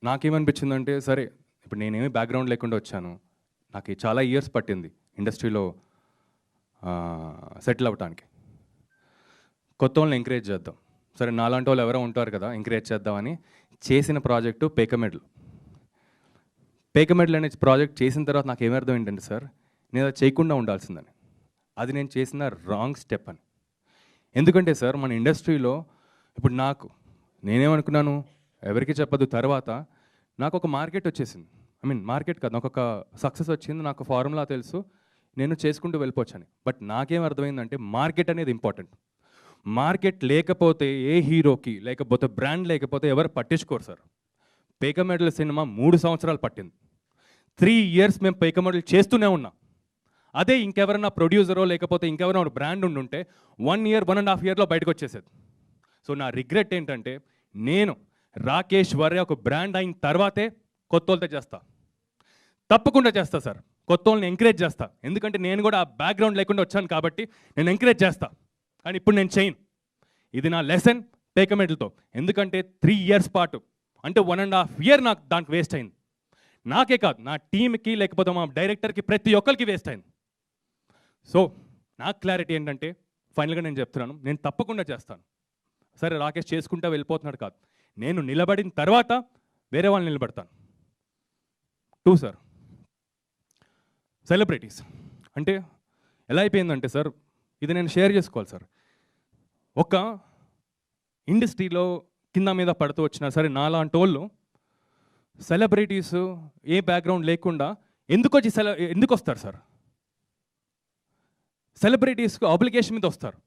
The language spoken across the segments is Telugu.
నాకేమనిపించిందంటే సరే ఇప్పుడు నేనేమి బ్యాక్గ్రౌండ్ లేకుండా వచ్చాను. నాకు చాలా ఇయర్స్ పట్టింది ఇండస్ట్రీలో సెటిల్ అవ్వటానికి. కొత్త వాళ్ళని ఎంకరేజ్ చేద్దాం, సరే నాలాంటి వాళ్ళు ఎవరో ఉంటారు కదా ఎంకరేజ్ చేద్దామని చేసిన ప్రాజెక్టు పేకమెడల్. పేకమెడల్ అనే ప్రాజెక్ట్ చేసిన తర్వాత నాకు ఏమర్థం ఏంటంటే సార్, నేను అది చేయకుండా ఉండాల్సిందని. అది నేను చేసిన రాంగ్ స్టెప్ అని. ఎందుకంటే సార్ మన ఇండస్ట్రీలో ఇప్పుడు నేనేమనుకున్నాను, ఎవరికి చెప్పదు. తర్వాత నాకు ఒక మార్కెట్ వచ్చేసింది. మార్కెట్ కాదు, నాకు ఒక సక్సెస్ వచ్చింది, నాకు ఫార్ములా తెలుసు, నేను చేసుకుంటూ వెళ్ళిపోవచ్చని. బట్ నాకేం అర్థమైందంటే మార్కెట్ అనేది ఇంపార్టెంట్. మార్కెట్ లేకపోతే ఏ హీరోకి లేకపోతే బ్రాండ్ లేకపోతే ఎవరు పట్టించుకోరు సార్. పేకమెడల్ సినిమా 3 సంవత్సరాలు పట్టింది. 3 years మేము పేకమెడల్ చేస్తూనే ఉన్నాం. అదే ఇంకెవరన్నా ప్రొడ్యూసరో లేకపోతే ఇంకెవరైనా బ్రాండ్ ఉండుంటే 1 year 1.5 yearలో బయటకు వచ్చేసేది. సో నా రిగ్రెట్ ఏంటంటే నేను రాకేష్ వర్య ఒక బ్రాండ్ అయిన తర్వాతే కొత్త వాళ్ళతో చేస్తా, తప్పకుండా చేస్తా సార్. కొత్త వాళ్ళని ఎంకరేజ్ చేస్తా, ఎందుకంటే నేను కూడా ఆ బ్యాక్గ్రౌండ్ లేకుండా వచ్చాను కాబట్టి నేను ఎంకరేజ్ చేస్తా. కానీ ఇప్పుడు నేను చేయను. ఇది నా లెసన్ పేకమెడల్తో. ఎందుకంటే 3 years పాటు అంటే 1.5 year నాకు దానికి వేస్ట్ అయింది. నాకే కాదు, నా టీంకి లేకపోతే మా డైరెక్టర్కి ప్రతి ఒక్కరికి వేస్ట్ అయింది. సో నాకు క్లారిటీ ఏంటంటే ఫైనల్గా నేను చెప్తున్నాను, నేను తప్పకుండా చేస్తాను. సరే రాకేష్ చేసుకుంటా వెళ్ళిపోతున్నాడు కాదు, నేను నిలబడిన తర్వాత వేరే వాళ్ళు నిలబడతాను. 2 సార్, సెలబ్రిటీస్ అంటే ఎలా అయిపోయిందంటే సార్, ఇది నేను షేర్ చేసుకోవాలి సార్. ఒక ఇండస్ట్రీలో కింద మీద పడుతూ వచ్చినా సరే నాలాంటి వాళ్ళు సెలబ్రిటీస్ ఏ బ్యాక్గ్రౌండ్ లేకుండా ఎందుకు వస్తారు సార్? సెలబ్రిటీస్కి అప్లికేషన్ మీద వస్తారు,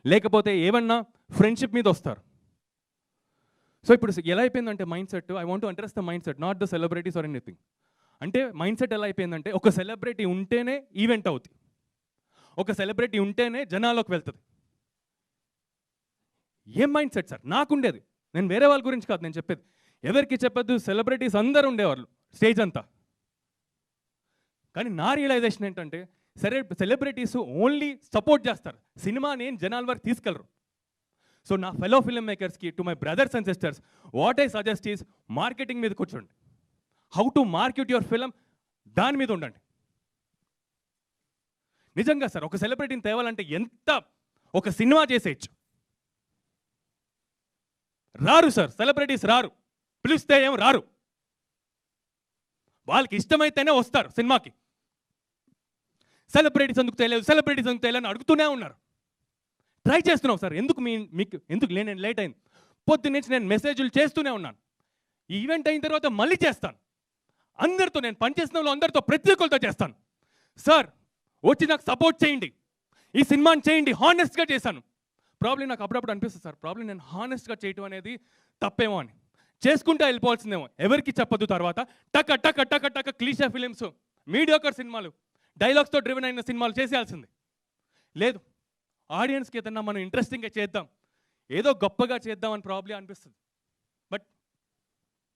లేకపోతే ఏమన్నా ఫ్రెండ్షిప్ మీద వస్తారు. సో ఇప్పుడు ఎలా అయిపోయిందంటే mind set, I want to address the mind set, not the celebrities or anything. అంటే మైండ్ సెట్ ఎలా అయిపోయిందంటే ఒక సెలబ్రిటీ ఉంటేనే ఈవెంట్ అవుతుంది, ఒక సెలబ్రిటీ ఉంటేనే జనాల్లోకి వెళ్తుంది. ఏం మైండ్ సెట్ సార్ నాకుండేది? నేను వేరే వాళ్ళ గురించి కాదు నేను చెప్పేది, ఎవరికి చెప్పద్దు, సెలబ్రిటీస్ అందరూ ఉండేవాళ్ళు స్టేజ్ అంతా. కానీ నా రియలైజేషన్ ఏంటంటే సెలబ్రిటీస్ ఓన్లీ సపోర్ట్ చేస్తారు, సినిమాని ఏం జనాల వరకు తీసుకెళ్ళరు. సో నా ఫెలో ఫిల్మ్ మేకర్స్కి, to my brothers and sisters, what I suggest is marketing మీద కూర్చోండి. How to market your film, దాని మీద ఉండండి. నిజంగా సార్ ఒక సెలబ్రిటీని తేవాలంటే ఎంత ఒక సినిమా చేసేయచ్చు. రారు సార్ సెలబ్రిటీస్, రారు, పిలిస్తే ఏం రారు. వాళ్ళకి ఇష్టమైతేనే వస్తారు సినిమాకి. సెలబ్రిటీస్ ఎందుకు తెలియదు, సెలబ్రిటీస్ ఎందుకు తెలియదు అని అడుగుతూనే ఉన్నారు. ట్రై చేస్తున్నాం సార్, ఎందుకు నేను లేట్ అయింది. పొద్దు నుంచి నేను మెసేజ్లు చేస్తూనే ఉన్నాను. ఈ ఈవెంట్ అయిన తర్వాత మళ్ళీ చేస్తాను. అందరితో నేను పనిచేసిన వాళ్ళు అందరితో ప్రతి ఒక్కరితో చేస్తాను. సార్ వచ్చి నాకు సపోర్ట్ చేయండి, ఈ సినిమాని చేయండి. హానెస్ట్గా చేశాను. ప్రాబ్లం నాకు అప్పుడప్పుడు అనిపిస్తుంది సార్, ప్రాబ్లం నేను హానెస్ట్గా చేయటం అనేది తప్పేమో అని. చేసుకుంటూ వెళ్ళిపోవాల్సిందేమో, ఎవరికి చెప్పదు. తర్వాత టక టక టక టక క్లీషా ఫిలిమ్స్, మీడియోకర్ సినిమాలు, డైలాగ్స్తో డ్రివెన్ అయిన సినిమాలు చేసేయాల్సింది. లేదు, ఆడియన్స్కి ఏదన్నా మనం ఇంట్రెస్టింగ్గా చేద్దాం, ఏదో గొప్పగా చేద్దామని ప్రాబ్లం అనిపిస్తుంది. బట్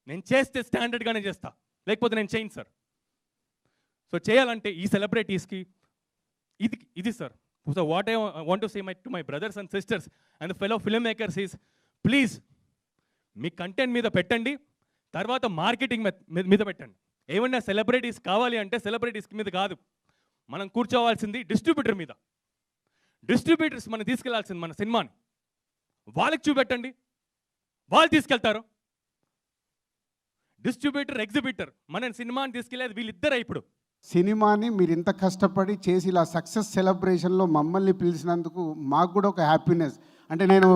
నేను చేస్తే స్టాండర్డ్గానే చేస్తా, లేకపోతే నేను చేయను సార్. సో చేయాలంటే ఈ సెలబ్రిటీస్కి ఇది sir. So what I want to say to my brothers and sisters and fellow film makers is, please me content మీద పెట్టండి, తర్వాత మార్కెటింగ్ మీద పెట్టండి. ఏమన్నా సెలబ్రిటీస్ కావాలి అంటే సెలబ్రిటీస్ మీద కాదు, మనం కూర్చోవాల్సింది డిస్ట్రిబ్యూటర్ మీద. డిస్ట్రిబ్యూటర్స్ మనం తీసుకెళ్లాల్సింది మన సినిమాని, వాళ్ళకి చూపెట్టండి, వాళ్ళు తీసుకెళ్తారు. డిస్ట్రిబ్యూటర్ ఎగ్జిబ్యూటర్ మన సినిమాని తీసుకెళ్ళేది వీళ్ళిద్దరే. ఇప్పుడు సినిమాని మీరు ఇంత కష్టపడి చేసి ఇలా సక్సెస్ సెలబ్రేషన్లో మమ్మల్ని పిలిచినందుకు మాకు కూడా ఒక హ్యాపీనెస్. అంటే నేను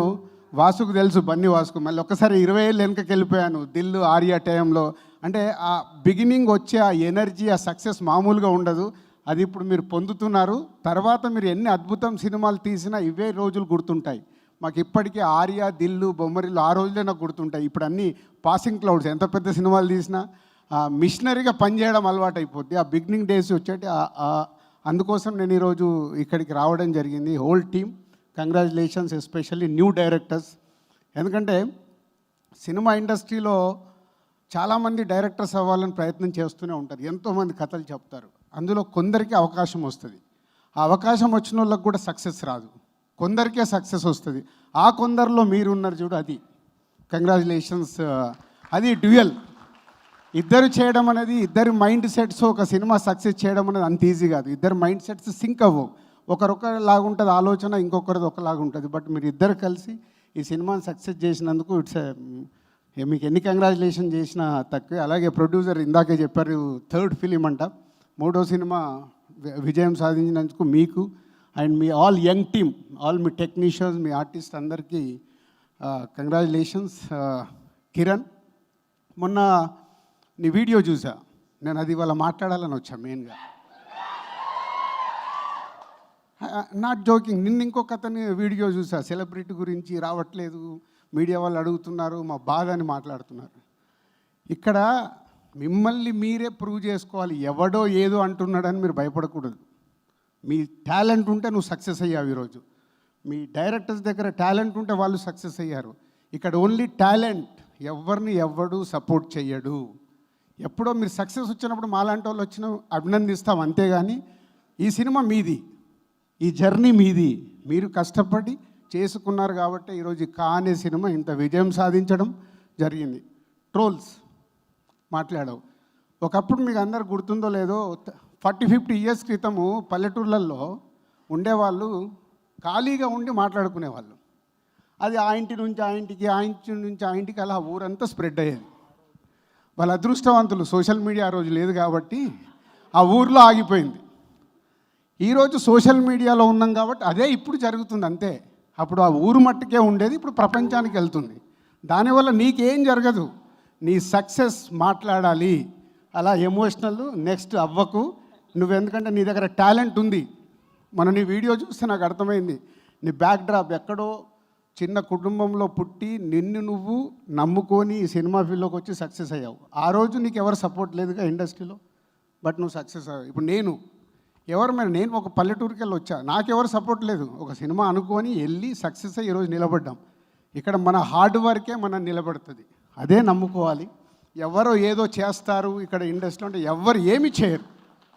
వాసుకు తెలుసు, బన్నీ వాసుకు, మళ్ళీ ఒక్కసారి 20 ఏళ్ళు వెనకకి వెళ్ళిపోయాను దిల్లు ఆర్యా టైంలో. అంటే ఆ బిగినింగ్ వచ్చే ఆ ఎనర్జీ, ఆ సక్సెస్ మామూలుగా ఉండదు. అది ఇప్పుడు మీరు పొందుతున్నారు. తర్వాత మీరు ఎన్ని అద్భుతం సినిమాలు తీసినా ఇవే రోజులు గుర్తుంటాయి మాకు. ఇప్పటికీ ఆర్యా, దిల్లు, బొమ్మరిల్లు ఆ రోజులే నాకు గుర్తుంటాయి. ఇప్పుడు అన్నీ పాసింగ్ క్లౌడ్స్, ఎంత పెద్ద సినిమాలు తీసినా మిషనరీగా పనిచేయడం అలవాటు అయిపోద్ది. ఆ బిగినింగ్ డేస్ వచ్చేటి అందుకోసం నేను ఈరోజు ఇక్కడికి రావడం జరిగింది. Whole team congratulations, especially new directors. ఎందుకంటే సినిమా ఇండస్ట్రీలో చాలామంది డైరెక్టర్స్ అవ్వాలని ప్రయత్నం చేస్తూనే ఉంటారు, ఎంతోమంది కథలు చెప్తారు. అందులో కొందరికి అవకాశం వస్తుంది, ఆ అవకాశం వచ్చిన వాళ్ళకి కూడా సక్సెస్ రాదు, కొందరికే సక్సెస్ వస్తుంది. ఆ కొందరిలో మీరు ఉన్నారు చూడు, అది కంగ్రాచులేషన్స్. అది డ్యూయల్. ఇద్దరు చేయడం అనేది, ఇద్దరి మైండ్ సెట్స్ ఒక సినిమా సక్సెస్ చేయడం అనేది అంత ఈజీ కాదు. ఇద్దరు మైండ్ సెట్స్ సింక్ అవ్వవు. ఒకరొకలాగా ఉంటుంది ఆలోచన, ఇంకొకరిది ఒకలాగా ఉంటుంది. బట్ మీరు ఇద్దరు కలిసి ఈ సినిమాని సక్సెస్ చేసినందుకు మీకు ఎన్ని కంగ్రాచులేషన్ చేసినా తక్కువే. అలాగే ప్రొడ్యూసర్ ఇందాకే చెప్పారు 3rd ఫిలిం అంట, 3వ సినిమా విజయం సాధించినందుకు మీకు and me all young team, all me technicians, me artist అందరికీ కంగ్రాచులేషన్స్. కిరణ్, మొన్న నీ వీడియో చూసా నేను, అది ఇవాళ మాట్లాడాలని వచ్చా మెయిన్గా. నాట్ జోకింగ్, నిన్న ఇంకొక అతని వీడియో చూసా, సెలబ్రిటీ గురించి రావట్లేదు, మీడియా వాళ్ళు అడుగుతున్నారు, మా బాధ అని మాట్లాడుతున్నారు. ఇక్కడ మిమ్మల్ని మీరే ప్రూవ్ చేసుకోవాలి. ఎవడో ఏదో అంటున్నాడని మీరు భయపడకూడదు. మీ టాలెంట్ ఉంటే నువ్వు సక్సెస్ అయ్యావు ఈరోజు. మీ డైరెక్టర్స్ దగ్గర టాలెంట్ ఉంటే వాళ్ళు సక్సెస్ అయ్యారు. ఇక్కడ ఓన్లీ టాలెంట్, ఎవరిని ఎవడు సపోర్ట్ చెయ్యడు. ఎప్పుడో మీరు సక్సెస్ వచ్చినప్పుడు మాలాంటి వాళ్ళు వచ్చిన అభినందిస్తాం, అంతేగాని ఈ సినిమా మీది, ఈ జర్నీ మీది, మీరు కష్టపడి చేసుకున్నారు కాబట్టి ఈరోజు అనే సినిమా ఇంత విజయం సాధించడం జరిగింది. ట్రోల్స్ మాట్లాడావు. ఒకప్పుడు మీకు అందరు గుర్తుందో లేదో, 40-50 ఇయర్స్ క్రితము పల్లెటూర్లలో ఉండేవాళ్ళు ఖాళీగా ఉండి మాట్లాడుకునేవాళ్ళు. అది ఆ ఇంటి నుంచి ఆ ఇంటికి, ఆ ఇంటి నుంచి ఆ ఇంటికి, అలా ఊరంతా స్ప్రెడ్ అయ్యేది. వాళ్ళ అదృష్టవంతులు, సోషల్ మీడియా ఆ రోజు లేదు కాబట్టి ఆ ఊర్లో ఆగిపోయింది. ఈరోజు సోషల్ మీడియాలో ఉన్నాం కాబట్టి అదే ఇప్పుడు జరుగుతుంది అంతే. అప్పుడు ఆ ఊరు మట్టుకే ఉండేది, ఇప్పుడు ప్రపంచానికి వెళ్తుంది. దానివల్ల నీకేం జరగదు, నీ సక్సెస్ మాట్లాడాలి. అలా ఎమోషనల్ నెక్స్ట్ అవ్వకు నువ్వు, ఎందుకంటే నీ దగ్గర టాలెంట్ ఉంది. మన నీ వీడియో చూస్తే నాకు అర్థమైంది, నీ బ్యాక్ డ్రాప్ ఎక్కడో చిన్న కుటుంబంలో పుట్టి నిన్ను నువ్వు నమ్ముకొని ఈ సినిమా ఫీల్డ్లోకి వచ్చి సక్సెస్ అయ్యావు. ఆ రోజు నీకు ఎవరు సపోర్ట్ లేదుగా ఇండస్ట్రీలో, బట్ నువ్వు సక్సెస్ అయ్యావు. ఇప్పుడు నేను ఒక పల్లెటూరుకి వెళ్ళి వచ్చా, నాకెవరు సపోర్ట్ లేదు. ఒక సినిమా అనుకొని వెళ్ళి సక్సెస్ అయ్యి ఈరోజు నిలబడ్డాం. ఇక్కడ మన హార్డ్ వర్కే మనం నిలబడుతుంది, అదే నమ్ముకోవాలి. ఎవరో ఏదో చేస్తారు ఇక్కడ ఇండస్ట్రీలో అంటే ఎవరు ఏమి చేయరు,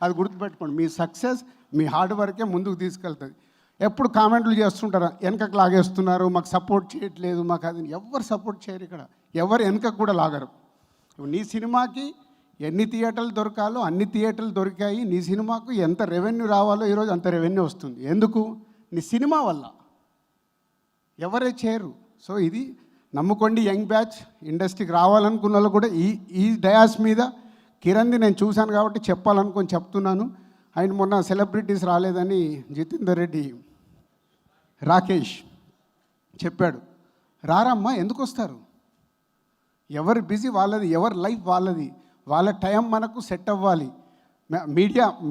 అది గుర్తుపెట్టుకోండి. మీ సక్సెస్ మీ హార్డ్ వర్కే ముందుకు తీసుకెళ్తుంది. ఎప్పుడు కామెంట్లు చేస్తుంటారు, వెనకకు లాగేస్తున్నారు, మాకు సపోర్ట్ చేయట్లేదు, మాకు అది, ఎవరు సపోర్ట్ చేయరు ఇక్కడ, ఎవరు వెనకకు కూడా లాగరు. నీ సినిమాకి ఎన్ని థియేటర్లు దొరకాలో అన్ని థియేటర్లు దొరికాయి. నీ సినిమాకు ఎంత రెవెన్యూ రావాలో ఈరోజు అంత రెవెన్యూ వస్తుంది. ఎందుకు? నీ సినిమా వల్ల. ఎవరే చేయరు. సో ఇది నమ్ముకోండి. యంగ్ బ్యాచ్ ఇండస్ట్రీకి రావాలనుకున్న వాళ్ళు కూడా ఈ డయాస్ మీద కిరణ్ది నేను చూశాను కాబట్టి చెప్పాలనుకొని చెప్తున్నాను. ఆయన మొన్న సెలబ్రిటీస్ రాలేదని జితేందర్ రెడ్డి, రాకేష్ చెప్పాడు. రారమ్మా, ఎందుకు వస్తారు? ఎవరి బిజీ వాళ్ళది, ఎవరి లైఫ్ వాళ్ళది, వాళ్ళ టైం మనకు సెట్ అవ్వాలి.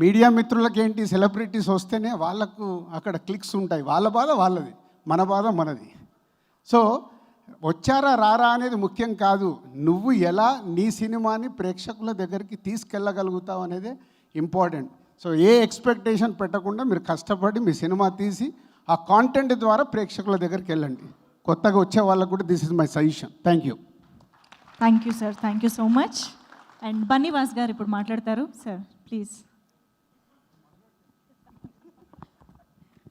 మీడియా మిత్రులకి ఏంటి, సెలబ్రిటీస్ వస్తేనే వాళ్ళకు అక్కడ క్లిక్స్ ఉంటాయి. వాళ్ళ బాధ వాళ్ళది, మన బాధ మనది. సో వచ్చారా రారా అనేది ముఖ్యం కాదు, నువ్వు ఎలా నీ సినిమాని ప్రేక్షకుల దగ్గరికి తీసుకెళ్ళగలుగుతావు అనేదే ఇంపార్టెంట్. సో ఏ ఎక్స్పెక్టేషన్ పెట్టకుండా మీరు కష్టపడి మీ సినిమా తీసి ఆ కాంటెంట్ ద్వారా ప్రేక్షకుల దగ్గరికి వెళ్ళండి. కొత్తగా వచ్చే వాళ్ళకు కూడా this is my suggestion. Thank you sir, thank you so much. And Bunny Vas గారు ఇప్పుడు మాట్లాడతారు సార్, ప్లీజ్.